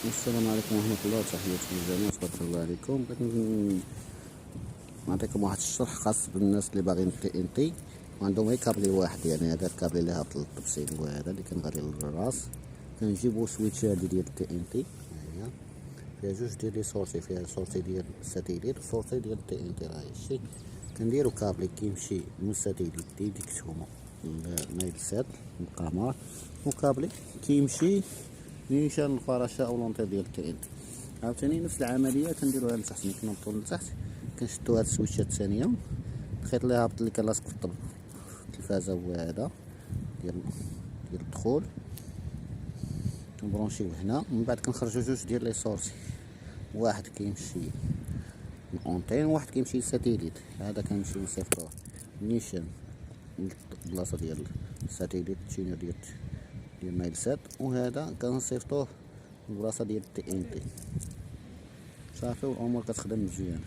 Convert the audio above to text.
السلام عليكم ورحمة الله، تحياتي للجميع، تبارك الله عليكم. بغيت نعطيكم واحد الشرح خاص بالناس اللي باغيين تي ان تي وعندهم غير كابلي واحد، يعني هذا الكابلي اللي هابط للطبسيل وهذا اللي كنغالي للراس. كنجيبو سويتش هادي ديال تي ان تي، ها هي فيها جوج ديال لي سورسي، فيها سورسي ديال الساتيليت وسورسي ديال تي ان تي. راه هادشي كنديرو كابلي كيمشي من الساتيليت ديكتومو المايل سات القمر، وكابلي كيمشي نيشان الفراشة او لونطير ديال تي ان تي. عاوتاني نفس العمليه كنديروها لتحت، ملي كنهبطو لتحت كنشدو هاد السويتشات الثانيه، الخيط اللي هابط اللي كان لاصق في التلفازه هو هذا ديال الدخول، كنبرونشيو هنا. من بعد كنخرجو جوج ديال لي سورسي، واحد كيمشي للأونتين وواحد كيمشي للساتيليت. هذا كنمشيو نصيفطوه نيشان البلاصه ديال الساتيليت التينر ديال مايل سات، وهذا كنصيفطوه البلاصه ديال تي ان تي. صافي والامور كتخدم مزيان.